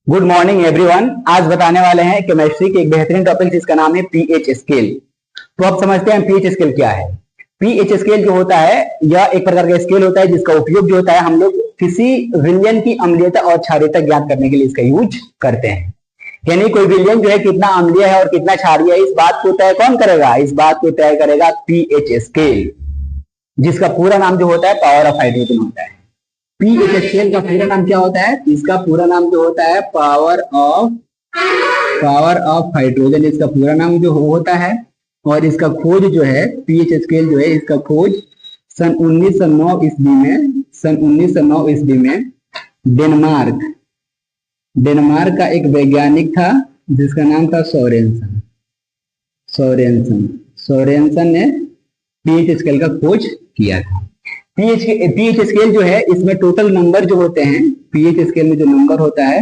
Good morning everyone. आज बताने वाले हैं केमिस्ट्री के एक बेहतरीन टॉपिक जिसका नाम है पीएच स्केल। तो आप समझते हैं पीएच स्केल क्या है। पीएच स्केल जो होता है यह एक प्रकार का स्केल होता है जिसका उपयोग जो होता है हम लोग किसी विलयन की अम्लीयता और क्षारीयता ज्ञात करने के लिए इसका यूज करते हैं। यानी कोई विलयन जो है कितना अम्लीय है और कितना क्षारीय है, इस बात को तय कौन करेगा? इस बात को तय करेगा पीएच स्केल, जिसका पूरा नाम जो होता है पावर ऑफ हाइड्रोजन होता है। पीएच स्केल का पूरा नाम क्या होता है? इसका पूरा नाम जो होता है पावर ऑफ हाइड्रोजन, इसका पूरा नाम जो होता है। और इसका खोज जो है पीएच स्केल जो है इसका खोज सन 1909 ईस्वी में डेनमार्क का एक वैज्ञानिक था जिसका नाम था सोरेनसन ने पीएच स्केल का खोज किया था। पीएच स्केल जो है इसमें टोटल नंबर जो होते हैं, पीएच स्केल में जो नंबर होता है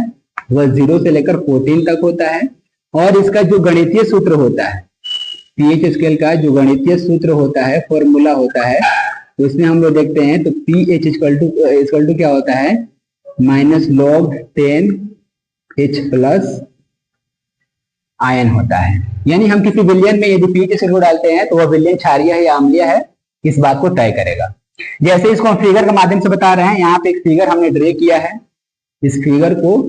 वह 0 से लेकर 14 तक होता है। और इसका जो गणितीय सूत्र होता है, पीएच स्केल का जो गणितीय सूत्र होता है, फॉर्मूला होता है, उसमें हम लोग देखते हैं तो पीएच इक्वल टू क्या होता है? -log 10 H प्लस आयन होता है। यानी हम किसी विलयन में यदि पीएच स्केल को डालते हैं तो वह विलयन क्षारीय है या अम्लीय है, इस बात को तय करेगा। जैसे इसको हम फिगर के माध्यम से बता रहे हैं। यहाँ पे एक फिगर हमने ड्रे किया है। इस फिगर को,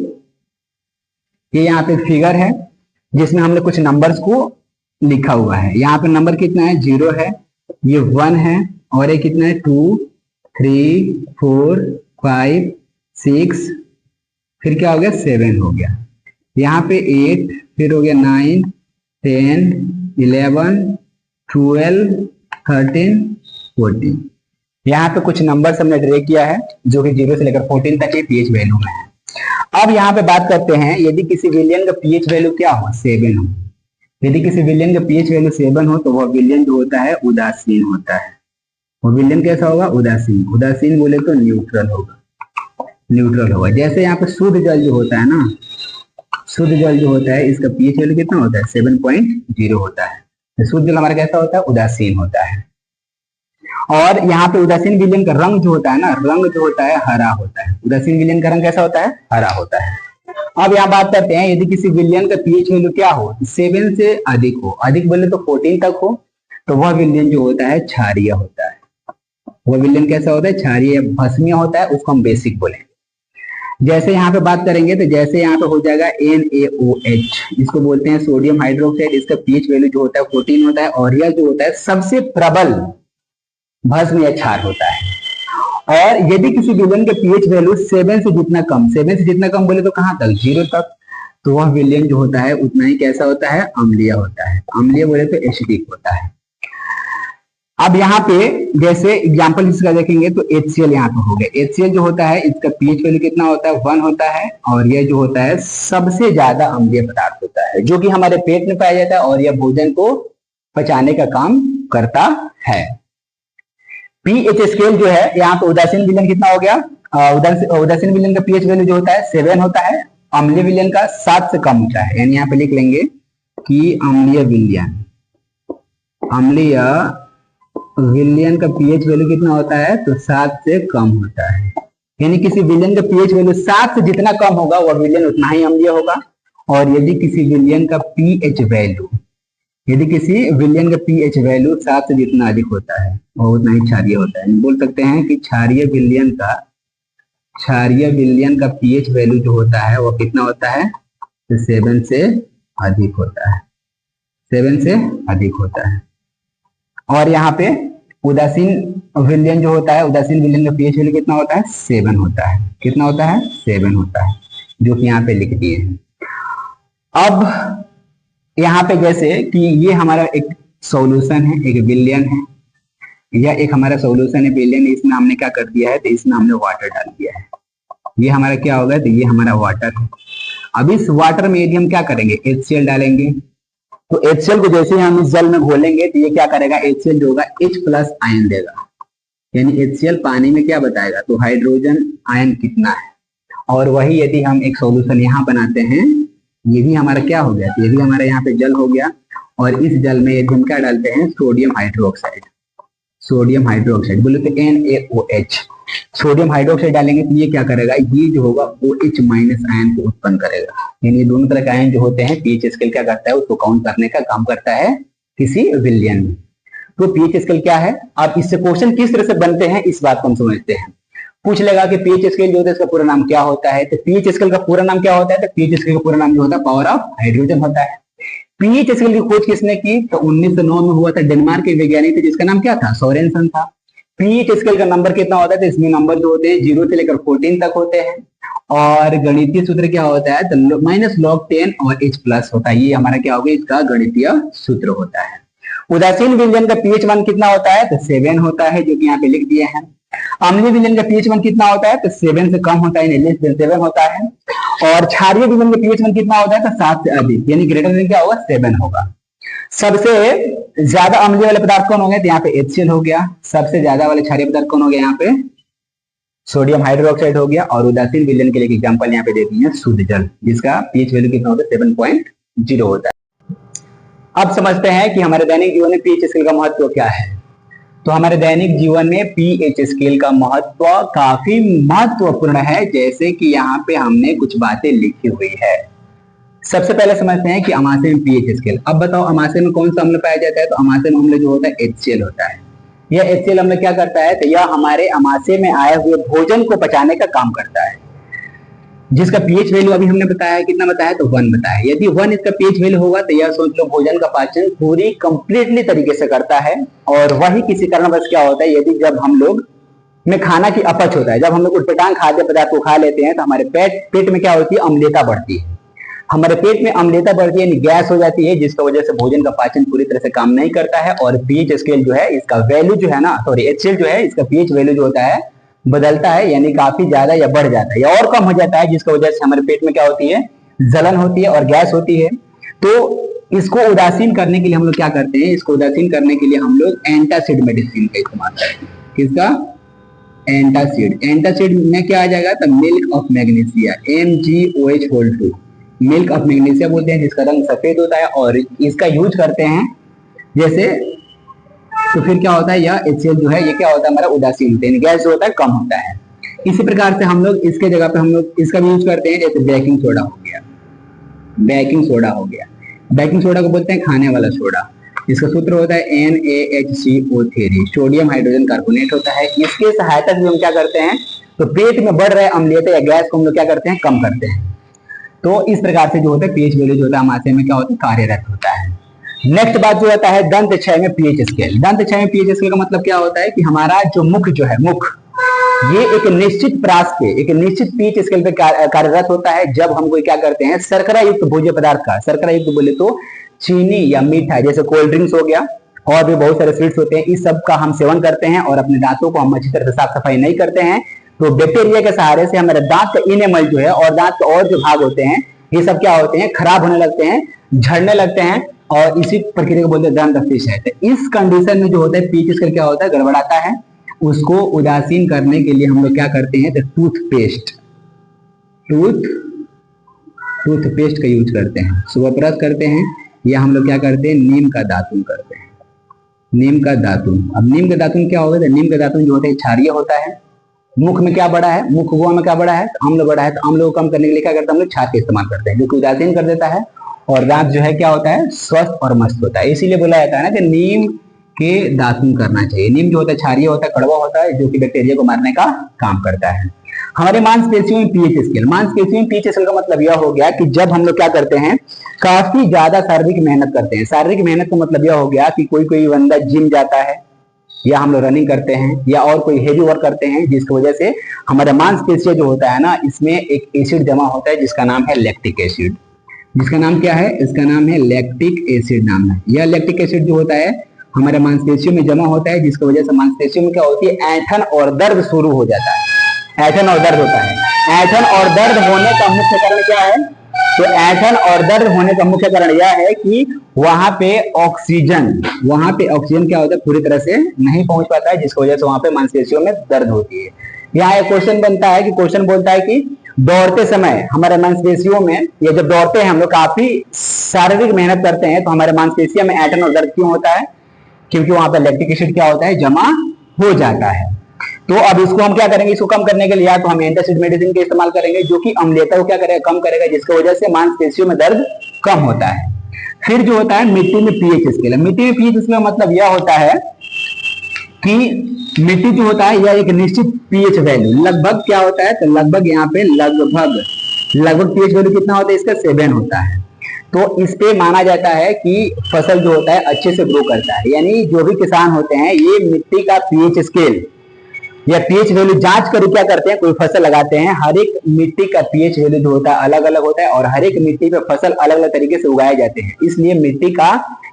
ये यहाँ पे फिगर है जिसमें हमने कुछ नंबर्स को लिखा हुआ है। यहाँ पे नंबर कितना है? 0 है, ये 1 है, और ये कितना है? 2 3 4 5 6, फिर क्या हो गया? 7 हो गया। यहाँ पे 8, फिर हो गया 9 10 11 12 13 14। यहाँ पे कुछ नंबर्स हमने ड्रे किया है जो कि 0 से लेकर 14 तक के पीएच वैल्यू में है। अब यहाँ पे बात करते हैं, यदि किसी विलयन का पीएच वैल्यू क्या हो? 7 हो। यदि किसी विलयन का पीएच वैल्यू 7 हो तो वह विलयन जो होता है उदासीन होता है। वो विलयन कैसा होगा? उदासीन बोले तो न्यूट्रल होगा। जैसे यहाँ पे शुद्ध जल जो होता है ना, शुद्ध जल जो होता है इसका पीएच वैल्यू कितना होता है? 7.0 होता है। तो शुद्ध जल हमारा कैसा होता है? उदासीन होता है। और यहाँ पे उदासीन विलयन का रंग जो होता है ना, रंग जो होता है हरा होता है। उदासीन विलयन का रंग कैसा होता है? हरा होता है। अब यहाँ बात करते हैं, यदि किसी विलयन का पीएच वैल्यू क्या हो? 7 से अधिक हो, अधिक बोले तो 14 तक हो, तो वह विलयन जो होता है क्षारीय होता है। वह विलयन कैसा होता है? क्षारीय भस्मीय होता है, उसको हम बेसिक बोले। जैसे यहाँ पे बात करेंगे तो जैसे यहाँ पे हो जाएगा NaOH, इसको बोलते हैं सोडियम हाइड्रोक्साइड। इसका पीएच वैल्यू जो होता है 14 होता है, और यह जो होता है सबसे प्रबल भस्म या क्षार होता है। और यदि किसी विलयन के पीएच वैल्यू 7 से जितना कम बोले तो कहां तक? 0 तक, तो वह विलयन जो होता है उतना ही कैसा होता है? अम्लीय होता है। अम्लीय बोले तो एसिडिक होता है। अब यहाँ पे जैसे एग्जांपल इसका देखेंगे तो HCl यहाँ पे हो गया। HCl जो होता है इसका पीएच वैल्यू कितना होता है? 1 होता है, और यह जो होता है सबसे ज्यादा अम्लीय पदार्थ होता है जो कि हमारे पेट में पाया जाता है, और यह भोजन को पचाने का काम करता है। पीएच स्केल जो है यहाँ पे उदासीन विलयन कितना हो गया? उदासीन विलयन का पीएच वैल्यू जो होता है 7 होता है। अम्लीय विलयन का 7 से कम होता है। यानी यहाँ पे लिख लेंगे कि अम्लीय विलयन का पीएच वैल्यू कितना होता है? तो 7 से कम होता है। यानी किसी विलयन का पीएच वैल्यू 7 से जितना कम होगा वह विलयन उतना ही अम्लीय होगा। और यदि किसी विलयन का पीएच वैल्यू 7 से जितना अधिक होता है और उतना ही क्षारीय होता है। बोल सकते हैं कि क्षारीय विलयन का पीएच वैल्यू जो होता है वो कितना होता है? तो 7 से अधिक होता है। 7 से अधिक होता है। और यहाँ पे उदासीन विलयन जो होता है, उदासीन विलयन का पीएच वैल्यू कितना होता है? 7 होता है। कितना होता है? 7 होता है, जो कि यहाँ पे लिख दिए हैं। अब यहाँ पे जैसे कि ये हमारा एक सॉल्यूशन है, एक विलयन है, यह एक हमारा सॉल्यूशन है, विलयन। इसमें हमने क्या कर दिया है? तो इसमें हमने वाटर डाल दिया है। ये हमारा क्या होगा? तो ये हमारा वाटर है। अब इस वाटर में यदि हम क्या करेंगे? HCl डालेंगे, तो HCl को जैसे ही हम इस जल में घोलेंगे तो ये क्या करेगा? HCl जो होगा H प्लस आयन देगा। यानी HCl पानी में क्या बताएगा? तो हाइड्रोजन आयन कितना है। और वही यदि हम एक सॉल्यूशन यहाँ बनाते हैं, ये भी हमारा क्या हो गया? तो ये भी हमारा यहाँ पे जल हो गया। और इस जल में यदि हम क्या डालते हैं? Sodium hydroxide. सोडियम हाइड्रोक्साइड, बोले तो NaOH। सोडियम हाइड्रोक्साइड डालेंगे तो ये क्या करेगा, ये जो होगा OH माइनस आयन को उत्पन्न करेगा। यानी दोनों तरह के आयन जो होते हैं पीएच स्केल क्या करता है, उसको काउंट करने का काम करता है किसी विलयन में। तो पीएच स्केल क्या है, अब इससे क्वेश्चन किस तरह से बनते हैं इस बात को हम समझते हैं। पूछ लेगा कि पीएच स्केल जो होता है इसका पूरा नाम क्या होता है, तो पीएच स्केल का पूरा नाम क्या होता है, तो पीएच स्केल का पूरा नाम जो होता है पावर ऑफ हाइड्रोजन होता है। पीएच स्केल की खोज किसने की, तो 1909 में हुआ था, डेनमार्क के वैज्ञानिक थे जिसका नाम क्या था, सोरेनसन था। पीएच स्केल का नंबर कितना होता है, तो इसमें नंबर जो होते हैं 0 से लेकर 14 तक होते हैं, और गणितीय सूत्र क्या होता है, तो माइनस लॉग 10 और H प्लस होता है। ये हमारा क्या होगा, इसका गणितीय सूत्र होता है। उदासीन विलयन का पीएच वन कितना होता है, तो 7 होता है, जो कि यहाँ पे लिख दिए हैं। अम्लीय विलयन का पीएच वन कितना होता है, तो 7 से कम होता है, लेस देन 7 होता है। और क्षारीय विलयन का पीएच वन कितना होता है, तो 7 से अधिक, यानी ग्रेटर देन क्या होगा, 7 होगा। सबसे ज्यादा अम्लीय वाले पदार्थ कौन हो गए, तो यहाँ पे HCl हो गया। सबसे ज्यादा वाले क्षारीय पदार्थ कौन हो गया, यहाँ पे सोडियम हाइड्रोक्साइड हो गया। और उदासीन विलयन के लिए एग्जांपल यहाँ पे दे दी है शुद्ध जल, जिसका पीएच वैल्यू कितना होता है, 7.0 होता है। अब समझते हैं कि हमारे दैनिक जीवन में पीएच स्केल का महत्व क्या है। तो हमारे दैनिक जीवन में पीएच स्केल का महत्व काफी महत्वपूर्ण है, जैसे कि यहाँ पे हमने कुछ बातें लिखी हुई है। सबसे पहले समझते हैं कि अमाशय में पीएच स्केल। अब बताओ अमाशय में कौन सा अम्ल पाया जाता है, तो अमाशय में अम्ल जो होता है HCl होता है। यह HCl अम्ल क्या करता है, तो यह हमारे अमाशय में आए हुए भोजन को पचाने का काम करता है, जिसका पीएच वैल्यू अभी हमने बताया, कितना बताया, तो 1 बताया। यदि 1 इसका पीएच वैल्यू होगा तो यह सोच लो भोजन का पाचन पूरी कंप्लीटली तरीके से करता है। और वही किसी कारणवश क्या होता है, यदि जब हम लोग में खाना की अपच होता है, जब हम लोग उटपटांग खाद्य पदार्थ को खा लेते हैं, तो हमारे पेट में क्या होती है, अम्लता बढ़ती है। हमारे पेट में अम्लता बढ़ती है, गैस हो जाती है, जिसकी वजह से भोजन का पाचन पूरी तरह से काम नहीं करता है। और पीएच स्केल जो है इसका वैल्यू जो है ना, सॉरी HCl जो है इसका पीएच वैल्यू जो होता है बदलता है, यानी काफी ज्यादा या बढ़ जाता है या और कम हो जाता है, जिसकी वजह से हमारे पेट में क्या होती है, जलन होती है और गैस होती है। तो इसको उदासीन करने के लिए हम लोग क्या करते हैं, इसको उदासीन करने के लिए हम लोग एंटासिड मेडिसिन का इस्तेमाल करते हैं। किसका, एंटासिड। एंटासिड में क्या आ जाएगा, तो milk of magnesia, MgOH2, milk of magnesia बोलते हैं, जिसका रंग सफेद होता है। और इसका यूज करते हैं जैसे, तो फिर क्या होता है, यह HCl जो है ये क्या होता है, हमारा उदासीन होता है, गैस जो होता है कम होता है। इसी प्रकार से हम लोग इसके जगह पे हम लोग इसका भी यूज करते हैं, जैसे बेकिंग सोडा हो गया, बेकिंग सोडा हो गया। बेकिंग सोडा को बोलते हैं खाने वाला सोडा। इसका सूत्र होता है NaHCO3, सोडियम हाइड्रोजन कार्बोनेट होता है। इसके सहायता से हम क्या करते हैं, तो पेट में बढ़ रहे अम्लीयता या गैस को हम लोग क्या करते हैं, कम करते हैं। तो इस प्रकार से जो होता है पीएच वैल्यू जो होता है अमाशय में क्या होता है, कार्यरत होता है। नेक्स्ट बात जो होता है दंत क्षय में पीएच स्केल। दंत क्षय में पीएच स्केल का मतलब क्या होता है कि हमारा जो मुख जो है, मुख ये एक निश्चित प्रास पे, एक निश्चित पीएच स्केल पे कार्यरत होता है। जब हम कोई क्या करते हैं, शर्करा युक्त भोज्य पदार्थ का, शर्करा युक्त बोले तो चीनी या मीठा, जैसे कोल्ड ड्रिंक्स हो गया और भी बहुत सारे स्वीट्स होते हैं, इस सब का हम सेवन करते हैं और अपने दांतों को हम अच्छी तरह से साफ सफाई नहीं करते हैं, तो बैक्टीरिया के सहारे से हमारे दांत का इनेमल जो है और दांत के और जो भाग होते हैं ये सब क्या होते हैं, खराब होने लगते हैं, झड़ने लगते हैं, और इसी प्रक्रिया को बोलते हैं दंत क्षय। तो इस कंडीशन में जो होता है पीएच स्केल क्या होता है, गड़बड़ाता है। उसको उदासीन करने के लिए हम लोग क्या करते हैं, तो टूथपेस्ट का यूज करते हैं, सुबह ब्रश करते हैं, या हम लोग क्या करते हैं, नीम का दातुन करते हैं, नीम का दातुन। अब नीम का दातुन क्या होगा, तो नीम का दातुन जो होता है क्षारीय होता है। मुख में क्या बड़ा है, मुख गुहा में क्या बड़ा है, तो अम्ल बड़ा है, तो अम्ल को कम करने के लिए क्या करते हैं, हम लोग छाछ का इस्तेमाल करते हैं, जो कि उदासीन कर देता है और दांत जो है क्या होता है, स्वस्थ और मस्त होता है। इसीलिए बोला जाता है ना कि नीम के दातुन करना चाहिए। नीम जो होता है क्षारीय होता है, कड़वा होता है, जो कि बैक्टीरिया को मारने का काम करता है। हमारे मांसपेशियों में पीएच स्केल, मांसपेशियों में पीएच स्केल का मतलब यह हो गया कि जब हम लोग क्या करते हैं, काफी ज्यादा शारीरिक मेहनत करते हैं। शारीरिक मेहनत का मतलब यह हो गया कि कोई बंदा जिम जाता है, या हम लोग रनिंग करते हैं, या और कोई हेवी वर्क करते हैं, जिसकी वजह से हमारा मांसपेशियां जो होता है ना, इसमें एक एसिड जमा होता है जिसका नाम है लैक्टिक एसिड। जिसका नाम क्या है, इसका नाम है लैक्टिक एसिड नाम है। यह लैक्टिक एसिड जो होता है हमारे मांसपेशियों में जमा होता है, जिसकी वजह से मांसपेशियों में क्या होती है, ऐंठन और दर्द शुरू हो जाता है। ऐंठन और दर्द होता है। ऐंठन और दर्द होने का मुख्य कारण क्या है, तो ऐंठन और दर्द होने का मुख्य कारण यह है कि वहां पे ऑक्सीजन क्या होता है, पूरी तरह से नहीं पहुंच पाता है, जिसकी वजह से वहां पे मांसपेशियों में दर्द होती है। यहाँ एक क्वेश्चन बनता है कि क्वेश्चन बोलता है कि दौड़ते समय हमारे मांसपेशियों में, या जब दौड़ते हैं हम लोग काफी शारीरिक मेहनत करते हैं, तो हमारे मांसपेशियों में ऐंठन और दर्द क्यों होता है, क्योंकि वहां पर लैक्टिक एसिड क्या होता है, जमा हो जाता है। तो अब इसको हम क्या करेंगे, इसको कम करने के लिए या तो हम एंटासिड मेडिसिन का इस्तेमाल करेंगे, जो कि अम्लीयता को क्या करेगा, कम करेगा, जिसकी वजह से मांसपेशियों में दर्द कम होता है। फिर जो होता है मिट्टी में पीएच स्केल। मिट्टी में पीएच स्केल का मतलब यह होता है कि मिट्टी जो होता है यह एक निश्चित पीएच वैल्यू, लगभग क्या होता है, तो लगभग यहाँ पे लगभग पीएच वैल्यू कितना होता है इसका, 7 होता है। तो इस पे माना जाता है कि फसल जो होता है अच्छे से ग्रो करता है। यानी जो भी किसान होते हैं ये मिट्टी का पीएच स्केल या पीएच वैल्यू जांच कर क्या करते हैं, कोई फसल लगाते हैं, हर एक मिट्टी का पीएच वैल्यू जो होता है अलग अलग होता है और हर एक मिट्टी पे फसल अलग अलग तरीके से उगाए जाते हैं। इसलिए मिट्टी का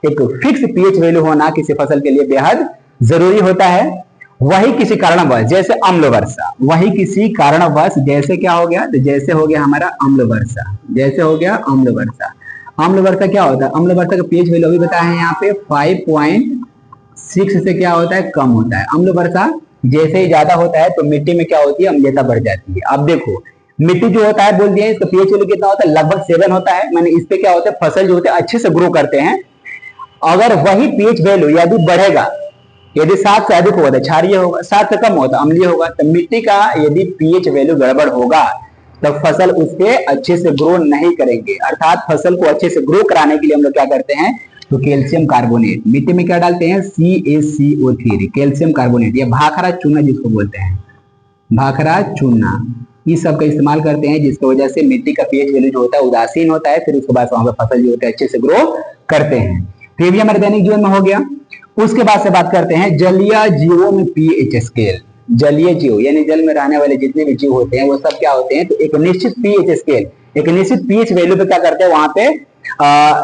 एक फिक्स पीएच वैल्यू होना किसी फसल के लिए बेहद जरूरी होता है। वही किसी कारणवश, जैसे अम्ल वर्षा, वही किसी कारणवश, जैसे क्या हो गया, तो जैसे हो गया हमारा अम्ल वर्षा, जैसे हो गया अम्ल वर्षा। अम्ल वर्षा क्या होता है, अम्ल वर्षा का पीएच वैल्यू अभी बताया है यहाँ पे 5.6 से क्या होता है, कम होता है। अम्ल वर्षा जैसे ही ज्यादा होता है तो मिट्टी में क्या होती है, अम्लीयता बढ़ जाती है। अब देखो मिट्टी जो होता है, बोल दिया इसका पीएच वैल्यू कितना होता है, लगभग 7 होता है। मैंने इस पे क्या होता है, फसल जो होते हैं अच्छे से ग्रो करते हैं। अगर वही पीएच वैल्यू यदि बढ़ेगा, यदि 7 से अधिक होगा तो क्षारीय होगा, 7 से कम होगा अम्लीय होगा। तो मिट्टी का यदि पीएच वैल्यू गड़बड़ होगा तो फसल उसके अच्छे से ग्रो नहीं करेंगे। अर्थात फसल को अच्छे से ग्रो कराने के लिए हम लोग क्या करते हैं, तो कैल्शियम कार्बोनेट मिट्टी में क्या डालते हैं, CaCO3, कैल्शियम कार्बोनेट या भाखरा चूना जिसको बोलते हैं, भाखरा चूना, इस सब का इस्तेमाल करते हैं, जिसकी वजह से मिट्टी का पीएच वैल्यू जो होता है उदासीन होता है। फिर उसके बाद वहां पर फसल जो होता है अच्छे से ग्रो करते हैं। तो ये भी हमारे दैनिक जीवन में हो गया। उसके बाद से बात करते हैं जलीय जीवों में पीएच स्केल। जलीय जीव यानी जल में रहने वाले जितने भी जीव होते हैं वो सब क्या होते हैं, तो एक निश्चित पीएच स्केल, एक निश्चित पीएच वैल्यू पे क्या करते हैं, वहां पे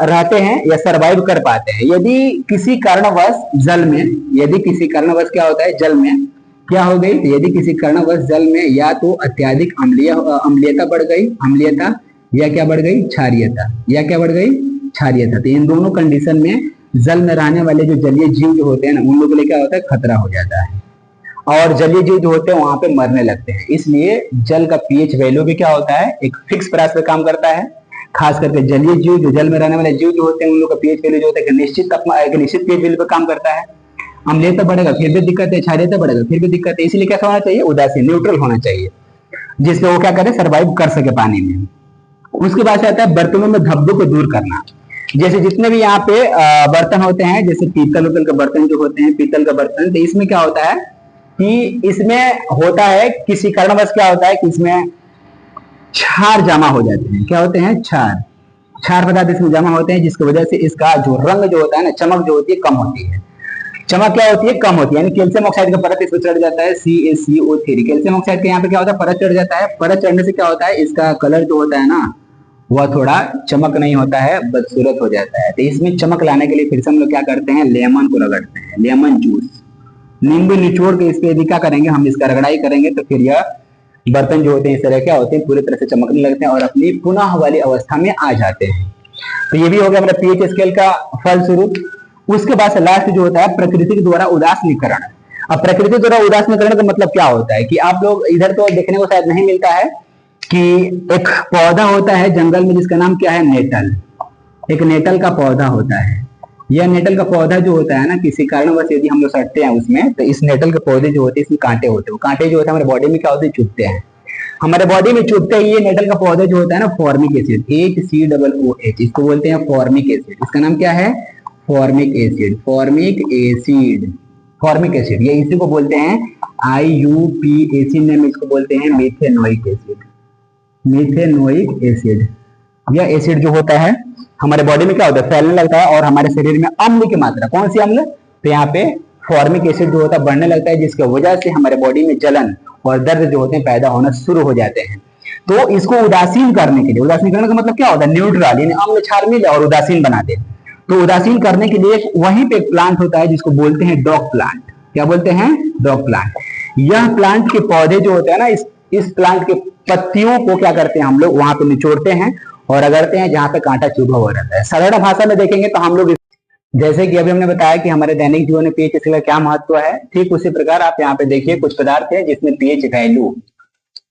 रहते हैं या सरवाइव कर पाते हैं। यदि किसी कारणवश जल में, यदि किसी कारणवश क्या होता है, जल में क्या हो गई, तो यदि किसी कारणवश जल में या तो अत्यधिक अम्लीयता बढ़ गई, अम्लीयता, या क्या बढ़ गई, क्षारीयता, या क्या बढ़ गई, क्षारीयता। तो इन दोनों कंडीशन में जल में रहने वाले जो जलीय जीव जो होते हैं ना, उन लोगों के लिए क्या होता है, खतरा हो जाता है और जलीय जीव जो होते हैं वहां पे मरने लगते हैं। इसलिए जल का पीएच वैल्यू भी क्या होता है, एक फिक्स प्राइस पे काम करता है। खास करके जलीय जीव, जो जल में रहने वाले जीव जो होते हैं, उन लोग का पीएच वैल्यू जो होता है एक निश्चित पीएच वैल्यू पे काम करता है। अम्लीयता बढ़ेगा फिर भी दिक्कत है, क्षारीयता बढ़ेगा फिर भी दिक्कत है। इसलिए क्या होना चाहिए, उदासीन, न्यूट्रल होना चाहिए, जिससे वो क्या करे, सर्वाइव कर सके पानी में। उसके बाद से आता है बर्तनों में धब्बों को दूर करना। जैसे जितने भी यहाँ पे बर्तन होते हैं, जैसे पीतल उतल का बर्तन जो होते हैं, पीतल का बर्तन, तो इसमें क्या होता है कि इसमें होता है किसी कारणवश क्या होता है कि इसमें क्षार जमा हो जाते हैं। क्या होते हैं, क्षार पदार्थ इसमें जमा होते हैं, जिसकी वजह से इसका जो रंग जो होता है ना, चमक जो होती है कम होती है। चमक क्या होती है, कम होती है। यानी कैल्शियम ऑक्साइड का परत इसमें चढ़ जाता है, CaCO3, कैल्शियम ऑक्साइड के यहाँ पे क्या होता है, परत चढ़ जाता है। परत चढ़ने से क्या होता है, इसका कलर जो होता है ना, वह थोड़ा चमक नहीं होता है, बदसूरत हो जाता है। तो इसमें चमक लाने के लिए फिर से हम लोग क्या करते हैं, लेमन को रगड़ते हैं, लेमन जूस, नींबू निचोड़ के इस पे यदि क्या करेंगे, हम इसका रगड़ाई करेंगे तो फिर यह बर्तन जो होते हैं इस तरह क्या होते हैं, पूरी तरह से चमकने लगते हैं और अपनी पुनः वाली अवस्था में आ जाते हैं। तो ये भी हो गया हमारा पीएच स्केल का फलस्वरूप। उसके बाद से लास्ट जो होता है प्रकृति के द्वारा उदासीनीकरण। अब प्रकृति द्वारा उदासीनीकरण का मतलब क्या होता है कि आप लोग इधर तो देखने को शायद नहीं मिलता है कि एक पौधा होता है जंगल में जिसका नाम क्या है, नेटल। एक नेटल का पौधा होता है। यह नेटल का पौधा जो होता है ना, किसी कारणवश यदि हम लोग सटते हैं उसमें, तो इस नेटल के पौधे जो होते हैं इसमें कांटे होते हैं। वो कांटे जो होते हैं हमारे बॉडी में क्या होते हैं, चुभते हैं। हमारे बॉडी में चुभते ही ये नेटल का पौधा जो होता है ना, फॉर्मिक एसिड, HCOOH, इसको बोलते हैं फॉर्मिक एसिड। इसका नाम क्या है, formic acid, formic acid, formic acid. ये इसी को बोलते हैं IUPAC नेम, इसको बोलते हैं मीथेनोइक एसिड, मीथेनोइक एसिड। यह एसिड जो होता है हमारे बॉडी में क्या होता है, फैलने लगता है और हमारे शरीर में अम्ल की मात्रा, कौन सी अम्ल, तो यहाँ पे फॉर्मिक एसिड जो होता है बढ़ने लगता है, जिसकी वजह से हमारे बॉडी में जलन और दर्द जो होते हैं पैदा होना शुरू हो जाते हैं। तो इसको उदासीन करने के लिए, उदासीन करने का मतलब क्या होता है, न्यूट्रल, यानी अम्ल क्षार मिले और उदासीन बना दे। तो उदासीन करने के लिए वहीं पे एक प्लांट होता है जिसको बोलते हैं डॉग प्लांट। क्या बोलते हैं, डॉग प्लांट। यह प्लांट के पौधे जो होते हैं ना, इस प्लांट के पत्तियों को क्या करते हैं हम लोग, वहां पे निचोड़ते हैं और रगड़ते हैं जहां पे कांटा चुभा हुआ रहता है। साधारण भाषा में देखेंगे तो हम लोग, जैसे कि अभी हमने बताया कि हमारे दैनिक जीवन में पीएच स्केल का क्या महत्व है, ठीक उसी प्रकार आप यहाँ पे देखिए कुछ पदार्थ है जिसमें पीएच वैल्यू,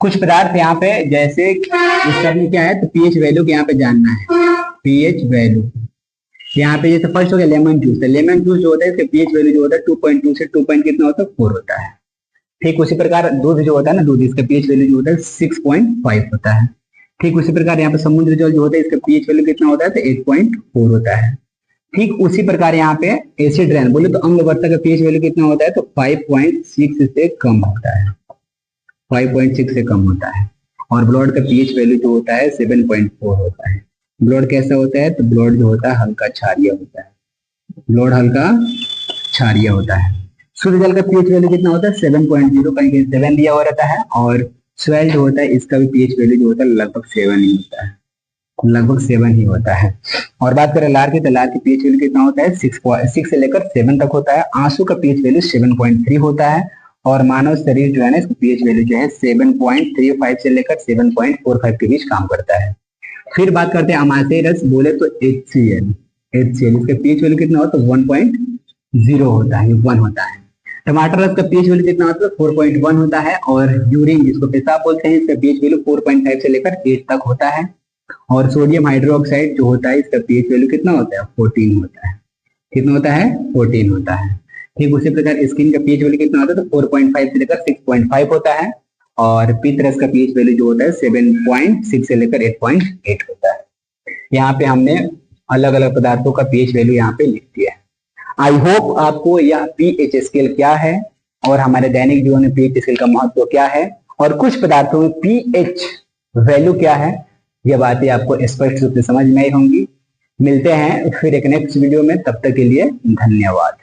कुछ पदार्थ यहाँ पे जैसे इसका क्या है, तो पीएच वैल्यू के यहाँ पे जानना है, पीएच वैल्यू। यहाँ पे जैसे फर्स्ट हो गया लेमन जूस, तो लेमन जूस जो होता है इसका पीएच वैल्यू जो होता है 2.2 से 2 पॉइंट कितना होता है 4 होता है। ठीक उसी प्रकार दूध जो होता है ना, दूध, इसका पीएच वैल्यू जो होता है 6.5 होता है। ठीक उसी प्रकार यहाँ पे समुद्र जल जो होता है इसका पीएच वैल्यू कितना होता है, तो 8.4 होता है। ठीक उसी प्रकार यहाँ पे एसिड रेन बोले तो अम्लवर्ता का पीएच वैल्यू कितना होता है, तो 5.6 से कम होता है, 5.6 से कम होता है। और ब्लड का पीएच वैल्यू जो होता है 7.4 होता है। ब्लड कैसा होता है, तो ब्लड जो होता है हल्का क्षारीय होता है, ब्लड हल्का क्षारीय होता है। शुद्ध जल का पीएच वैल्यू कितना होता है 7.0, कहीं 7 दिया हुआ रहता है। और स्वेल जो होता है इसका भी पीएच वैल्यू जो होता है लगभग 7 ही होता है, लगभग 7 ही होता है। और बात करें लार की, तो लार की पीएच वैल्यू कितना होता है 6 से लेकर 7 तक होता है। आंसू का पीएच वैल्यू 7.3 होता है। और मानव शरीर जो है ना इसका पीएच वैल्यू जो है 7.35 से लेकर 7.45 के बीच काम करता है। फिर बात करते हैं अमाशय रस बोले तो HCl, इसका पीएच वैल्यू कितना होता है 1.0 होता है, 1 होता है। टमाटर रस का पीएच वैल्यू कितना होता है 4.1 होता है। और यूरिन जिसको पेशाब बोलते हैं इसका पीएच वैल्यू 4.5 से लेकर 8 तक होता है। और सोडियम हाइड्रोक्साइड जो होता है इसका पीएच वैल्यू कितना होता है 14 होता है, कितना होता है 14 होता है। ठीक उसी प्रकार स्किन का पीएच वैल्यू कितना होता है, तो 4.5 से लेकर 6.5 होता है। और पित्त रस का पीएच वैल्यू जो होता है 7.6 से लेकर 8.8 होता है। यहाँ पे हमने अलग अलग पदार्थों का पीएच वैल्यू यहाँ पे लिख दिया है। आई होप आपको यह पीएच स्केल क्या है और हमारे दैनिक जीवन में पीएच स्केल का महत्व क्या है और कुछ पदार्थों में पीएच वैल्यू क्या है, यह बातें आपको स्पष्ट रूप से समझ में आई होंगी। मिलते हैं फिर एक नेक्स्ट वीडियो में, तब तक के लिए धन्यवाद।